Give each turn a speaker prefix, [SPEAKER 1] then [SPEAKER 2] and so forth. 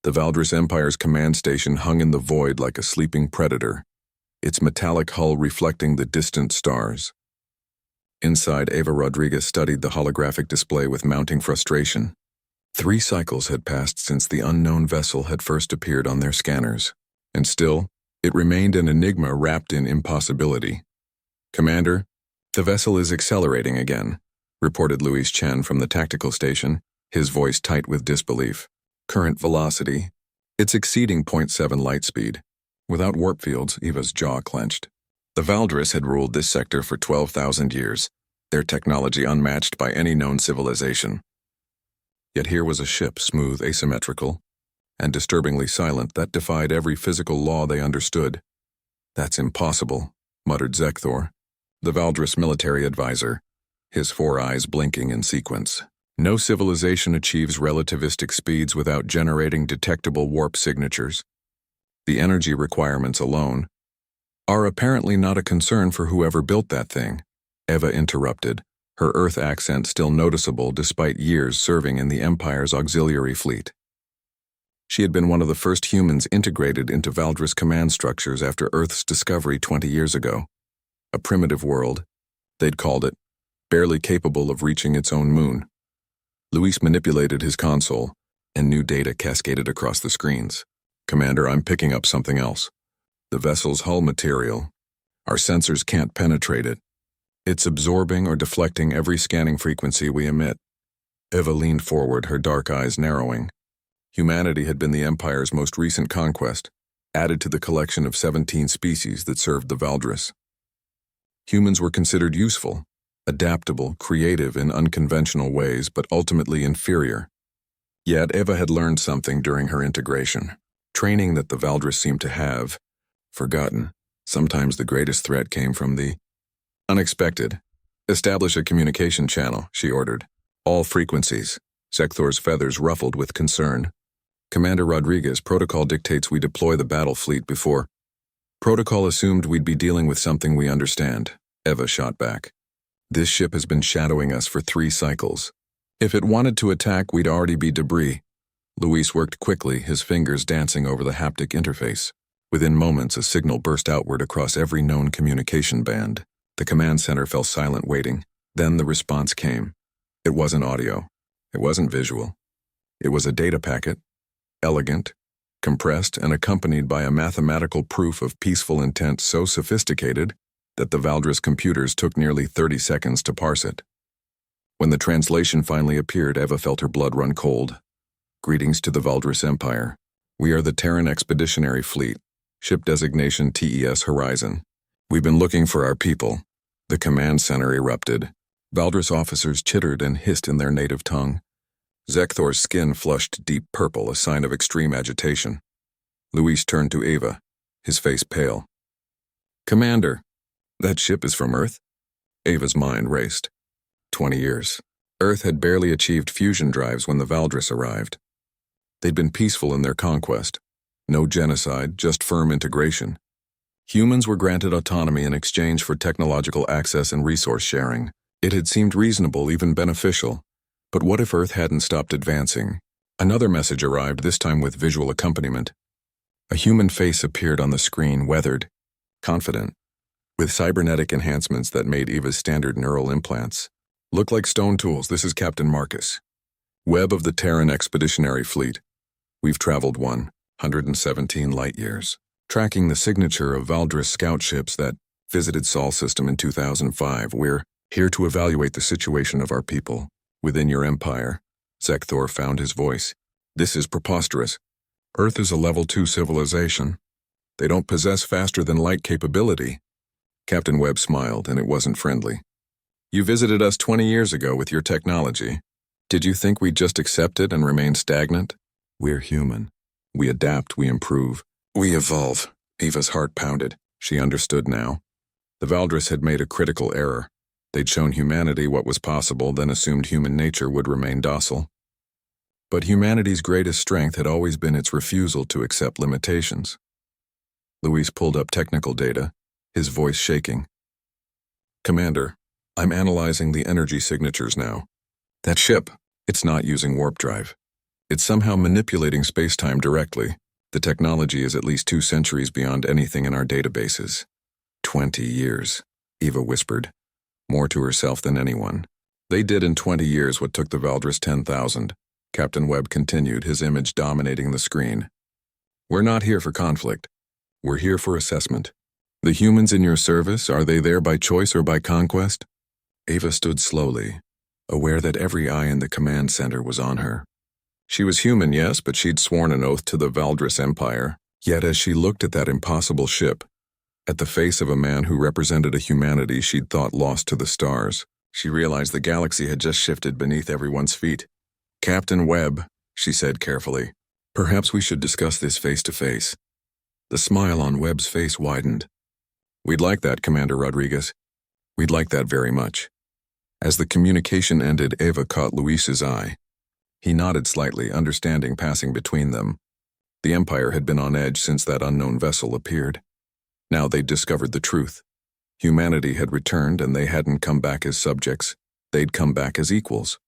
[SPEAKER 1] The Valdris Empire's command station hung in the void like a sleeping predator, its metallic hull reflecting the distant stars. Inside, Eva Rodriguez studied the holographic display with mounting frustration. 3 cycles had passed since the unknown vessel had first appeared on their scanners, and still, it remained an enigma wrapped in impossibility. "Commander, the vessel is accelerating again," reported Luis Chen from the tactical station, his voice tight with disbelief. "Current velocity. It's exceeding .7 light speed." Without warp fields, Eva's jaw clenched. The Valdris had ruled this sector for 12,000 years, their technology unmatched by any known civilization. Yet here was a ship, smooth, asymmetrical, and disturbingly silent, that defied every physical law they understood. "That's impossible," muttered Zekthor, the Valdris military advisor, his 4 eyes blinking in sequence. "No civilization achieves relativistic speeds without generating detectable warp signatures. The energy requirements alone are apparently not a concern for whoever built that thing," Eva interrupted, her Earth accent still noticeable despite years serving in the Empire's auxiliary fleet. She had been one of the first humans integrated into Valdris command structures after Earth's discovery 20 years ago. A primitive world, they'd called it, barely capable of reaching its own moon. Luis manipulated his console, and new data cascaded across the screens. "Commander, I'm picking up something else. The vessel's hull material. Our sensors can't penetrate it. It's absorbing or deflecting every scanning frequency we emit." Eva leaned forward, her dark eyes narrowing. Humanity had been the Empire's most recent conquest, added to the collection of 17 species that served the Valdris. Humans were considered useful, adaptable, creative in unconventional ways, but ultimately inferior. Yet Eva had learned something during her integration, training that the Valdris seemed to have forgotten. Sometimes the greatest threat came from the unexpected. "Establish a communication channel," she ordered. "All frequencies." Zekthor's feathers ruffled with concern. "Commander Rodriguez, protocol dictates we deploy the battle fleet before." "Protocol assumed we'd be dealing with something we understand," Eva shot back. "This ship has been shadowing us for 3 cycles. If it wanted to attack, we'd already be debris." Luis worked quickly, his fingers dancing over the haptic interface. Within moments, a signal burst outward across every known communication band. The command center fell silent, waiting. Then the response came. It wasn't audio. It wasn't visual. It was a data packet, elegant, compressed, and accompanied by a mathematical proof of peaceful intent so sophisticated that the Valdris computers took nearly 30 seconds to parse it. When the translation finally appeared, Eva felt her blood run cold. "Greetings to the Valdris Empire. We are the Terran Expeditionary Fleet, ship designation TES Horizon. We've been looking for our people." The command center erupted. Valdris officers chittered and hissed in their native tongue. Zekthor's skin flushed deep purple, a sign of extreme agitation. Luis turned to Eva, his face pale. "Commander, that ship is from Earth?" Eva's mind raced. 20 years. Earth had barely achieved fusion drives when the Valdris arrived. They'd been peaceful in their conquest. No genocide, just firm integration. Humans were granted autonomy in exchange for technological access and resource sharing. It had seemed reasonable, even beneficial. But what if Earth hadn't stopped advancing? Another message arrived, this time with visual accompaniment. A human face appeared on the screen, weathered, confident, with cybernetic enhancements that made Eva's standard neural implants look like stone tools. "This is Captain Marcus, Webb of the Terran Expeditionary Fleet. We've traveled 117 light years, tracking the signature of Valdris scout ships that visited Sol system in 2005. We're here to evaluate the situation of our people within your empire." Zekthor found his voice. "This is preposterous. Earth is a level 2 civilization. They don't possess faster than light capability." Captain Webb smiled, and it wasn't friendly. "You visited us 20 years ago with your technology. Did you think we'd just accept it and remain stagnant? We're human. We adapt, we improve, we evolve." Eva's heart pounded. She understood now. The Valdris had made a critical error. They'd shown humanity what was possible, then assumed human nature would remain docile. But humanity's greatest strength had always been its refusal to accept limitations. Luis pulled up technical data, his voice shaking. "Commander, I'm analyzing the energy signatures now. That ship, it's not using warp drive. It's somehow manipulating space-time directly. The technology is at least 2 centuries beyond anything in our databases. 20 years, Eva whispered, more to herself than anyone. They did in 20 years what took the Valdris 10,000. Captain Webb continued, his image dominating the screen. We're not here for conflict. We're here for assessment. The humans in your service, are they there by choice or by conquest? Eva stood slowly, aware that every eye in the command center was on her. She was human, yes, but she'd sworn an oath to the Valdris Empire. Yet as she looked at that impossible ship, at the face of a man who represented a humanity she'd thought lost to the stars, she realized the galaxy had just shifted beneath everyone's feet. Captain Webb, she said carefully, perhaps we should discuss this face to face. The smile on Webb's face widened. We'd like that, Commander Rodriguez. We'd like that very much. As the communication ended, Eva caught Luis's eye. He nodded slightly, understanding passing between them. The Empire had been on edge since that unknown vessel appeared. Now they'd discovered the truth. Humanity had returned, and they hadn't come back as subjects. They'd come back as equals.